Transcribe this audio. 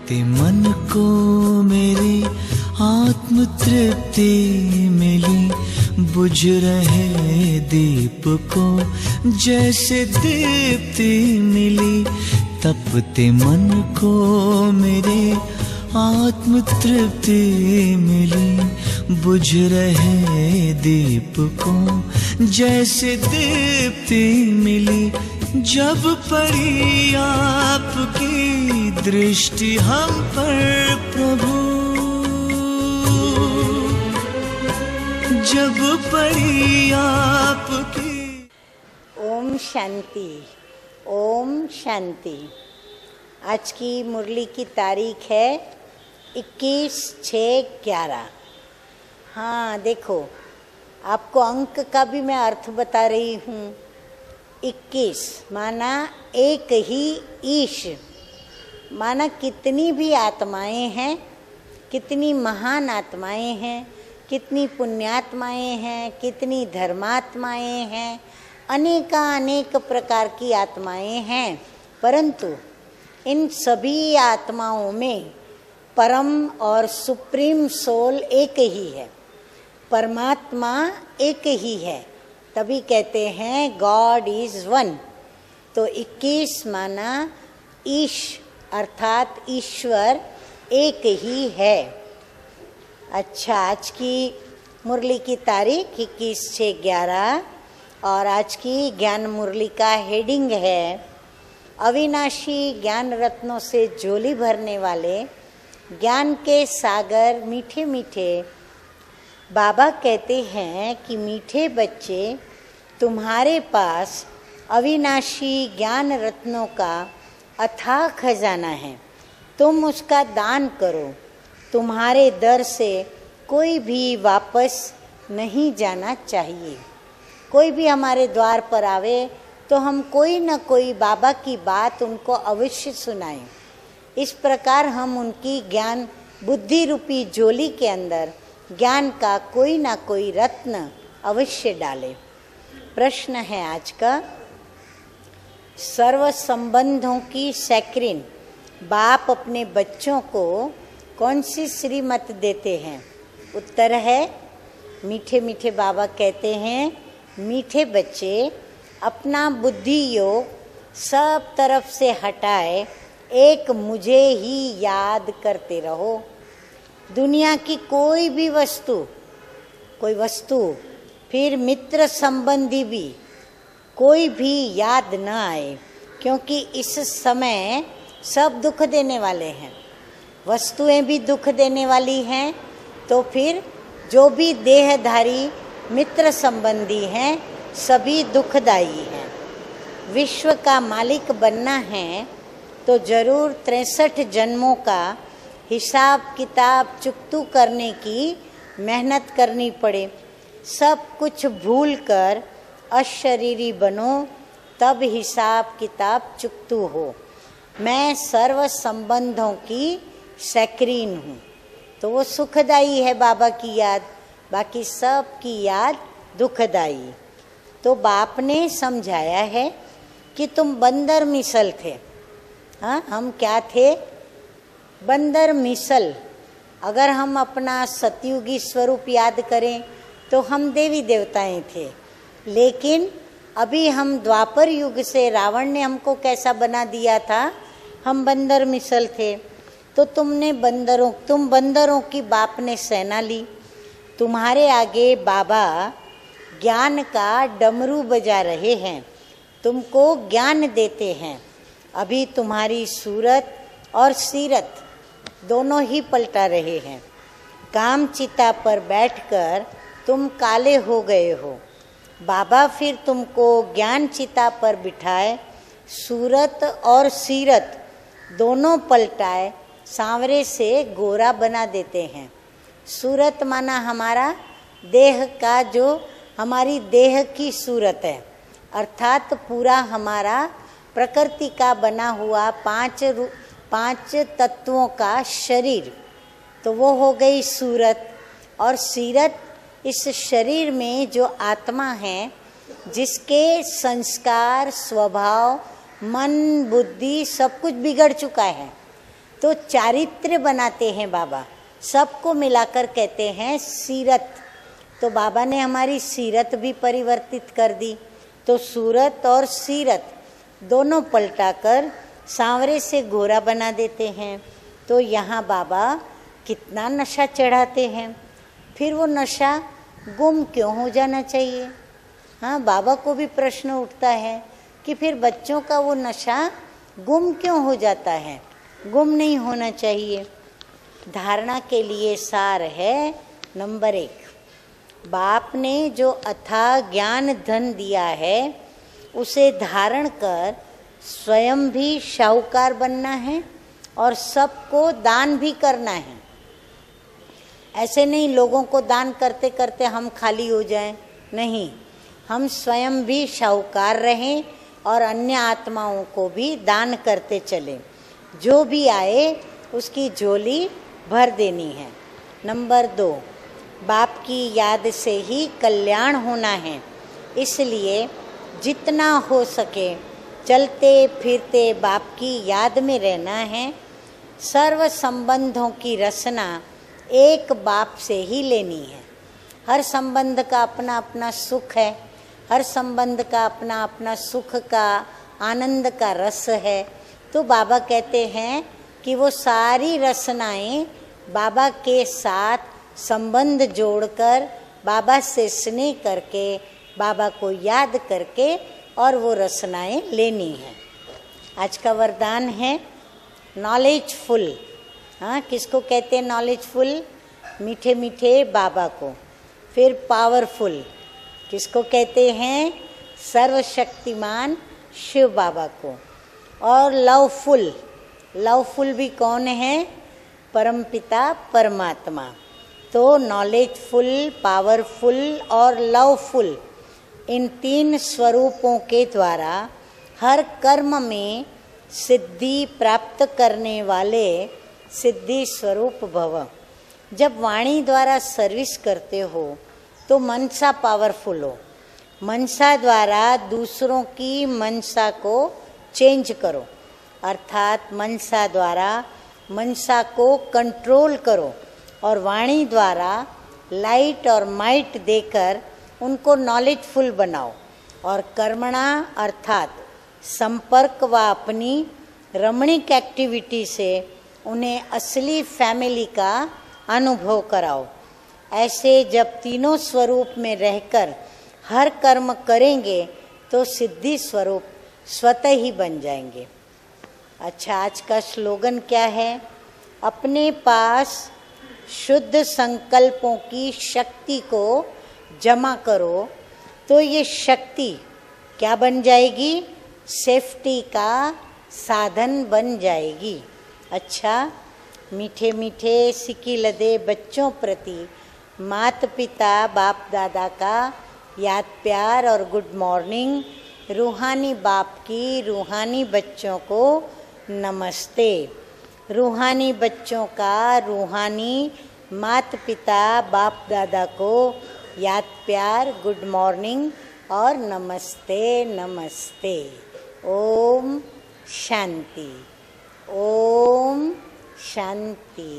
ते मन को मेरी आत्म तृप्ति मिली, बुझ रहे दीप को जैसे दीप्ति मिली। तपते मन को मेरे आत्म तृप्ति मिली, बुझ रहे दीप को जैसे दीप्ति मिली। जब पड़ी आपकी दृष्टि हम पर प्रभु, जब पड़ी आपकी। ओम शांति, ओम शांति। आज की मुरली की तारीख है 21/6/11। हाँ देखो, आपको अंक का भी मैं अर्थ बता रही हूँ। 21 माना एक ही ईश, माना कितनी भी आत्माएं हैं, कितनी महान आत्माएं हैं, कितनी पुण्यात्माएं हैं, कितनी धर्मात्माएं हैं, अनेक प्रकार की आत्माएं हैं, परंतु इन सभी आत्माओं में परम और सुप्रीम सोल एक ही है, परमात्मा एक ही है। तभी कहते हैं गॉड इज वन। तो 21 माना ईश अर्थात ईश्वर एक ही है। अच्छा, आज की मुरली की तारीख 21/6/11 और आज की ज्ञान मुरली का हेडिंग है अविनाशी ज्ञान रत्नों से झोली भरने वाले ज्ञान के सागर मीठे मीठे। बाबा कहते हैं कि मीठे बच्चे, तुम्हारे पास अविनाशी ज्ञान रत्नों का अथाह खजाना है, तुम उसका दान करो। तुम्हारे दर से कोई भी वापस नहीं जाना चाहिए। कोई भी हमारे द्वार पर आवे तो हम कोई न कोई बाबा की बात उनको अवश्य सुनाएं। इस प्रकार हम उनकी ज्ञान बुद्धि रूपी झोली के अंदर ज्ञान का कोई ना कोई रत्न अवश्य डालें। प्रश्न है आज का, सर्व संबंधों की सैक्रिन बाप अपने बच्चों को कौन सी श्रीमत देते हैं? उत्तर है मीठे मीठे बाबा कहते हैं, मीठे बच्चे अपना बुद्धि योग सब तरफ से हटाए, एक मुझे ही याद करते रहो। दुनिया की कोई भी वस्तु फिर मित्र संबंधी भी कोई भी याद न आए, क्योंकि इस समय सब दुख देने वाले हैं। वस्तुएं भी दुख देने वाली हैं, तो फिर जो भी देहधारी मित्र संबंधी हैं सभी दुखदायी हैं। विश्व का मालिक बनना है तो जरूर 63 जन्मों का हिसाब किताब चुकतू करने की मेहनत करनी पड़े। सब कुछ भूल कर अशरीरी बनो, तब हिसाब किताब चुकतू हो। मैं सर्व संबंधों की सैक्रीन हूँ। तो वो सुखदायी है बाबा की याद, बाकी सब की याद दुखदायी। तो बाप ने समझाया है कि तुम बंदर मिसल थे। हाँ, हम क्या थे? बंदर मिसल। अगर हम अपना सतयुगी स्वरूप याद करें तो हम देवी देवताएं थे, लेकिन अभी हम द्वापर युग से रावण ने हमको कैसा बना दिया था, हम बंदर मिसल थे। तो तुम बंदरों की बाप ने सेना ली। तुम्हारे आगे बाबा ज्ञान का डमरू बजा रहे हैं, तुमको ज्ञान देते हैं। अभी तुम्हारी सूरत और सीरत दोनों ही पलटा रहे हैं। काम चिता पर बैठकर तुम काले हो गए हो। बाबा फिर तुमको ज्ञान चिता पर बिठाए, सूरत और सीरत दोनों पलटाए, सांवरे से गोरा बना देते हैं। सूरत माना हमारा देह का, जो हमारी देह की सूरत है, अर्थात पूरा हमारा प्रकृति का बना हुआ पांच तत्वों का शरीर, तो वो हो गई सूरत। और सीरत इस शरीर में जो आत्मा है, जिसके संस्कार, स्वभाव, मन, बुद्धि सब कुछ बिगड़ चुका है, तो चारित्र बनाते हैं बाबा, सबको मिलाकर कहते हैं सीरत। तो बाबा ने हमारी सीरत भी परिवर्तित कर दी। तो सूरत और सीरत दोनों पलटाकर सांवरे से गोरा बना देते हैं। तो यहाँ बाबा कितना नशा चढ़ाते हैं, फिर वो नशा गुम क्यों हो जाना चाहिए? हाँ, बाबा को भी प्रश्न उठता है कि फिर बच्चों का वो नशा गुम क्यों हो जाता है? गुम नहीं होना चाहिए। धारणा के लिए सार है नंबर 1, बाप ने जो अथाह ज्ञान धन दिया है उसे धारण कर स्वयं भी शाहूकार बनना है और सबको दान भी करना है। ऐसे नहीं लोगों को दान करते करते हम खाली हो जाएं, नहीं, हम स्वयं भी शाहूकार रहें और अन्य आत्माओं को भी दान करते चलें। जो भी आए उसकी झोली भर देनी है। नंबर 2, बाप की याद से ही कल्याण होना है, इसलिए जितना हो सके चलते फिरते बाप की याद में रहना है। सर्व संबंधों की रचना एक बाप से ही लेनी है। हर संबंध का अपना अपना सुख है, हर संबंध का अपना अपना सुख का आनंद का रस है। तो बाबा कहते हैं कि वो सारी रचनाएं बाबा के साथ संबंध जोड़कर, बाबा से स्नेह करके, बाबा को याद करके और वो रचनाएं लेनी है। आज का वरदान है नॉलेजफुल। हाँ, किसको कहते हैं नॉलेजफुल? मीठे मीठे बाबा को। फिर पावरफुल, किसको कहते हैं? सर्वशक्तिमान शिव बाबा को। और लवफुल, लवफुल भी कौन है? परमपिता परमात्मा। तो नॉलेजफुल, पावरफुल और लवफुल, इन 3 स्वरूपों के द्वारा हर कर्म में सिद्धि प्राप्त करने वाले सिद्धि स्वरूप भव। जब वाणी द्वारा सर्विस करते हो तो मनसा पावरफुल हो। मनसा द्वारा दूसरों की मनसा को चेंज करो, अर्थात मनसा द्वारा मनसा को कंट्रोल करो और वाणी द्वारा लाइट और माइट देकर उनको नॉलेजफुल बनाओ। और कर्मणा अर्थात संपर्क व अपनी रमणीक एक्टिविटी से उन्हें असली फैमिली का अनुभव कराओ। ऐसे जब तीनों स्वरूप में रहकर हर कर्म करेंगे तो सिद्धि स्वरूप स्वतः ही बन जाएंगे। अच्छा, आज का स्लोगन क्या है? अपने पास शुद्ध संकल्पों की शक्ति को जमा करो तो ये शक्ति क्या बन जाएगी? सेफ्टी का साधन बन जाएगी। अच्छा, मीठे मीठे सिकी लदे बच्चों प्रति माता पिता बाप दादा का याद प्यार और गुड मॉर्निंग। रूहानी बाप की रूहानी बच्चों को नमस्ते। रूहानी बच्चों का रूहानी माता पिता बाप दादा को याद प्यार, गुड मॉर्निंग और नमस्ते नमस्ते। ओम शांति, ओम शांति।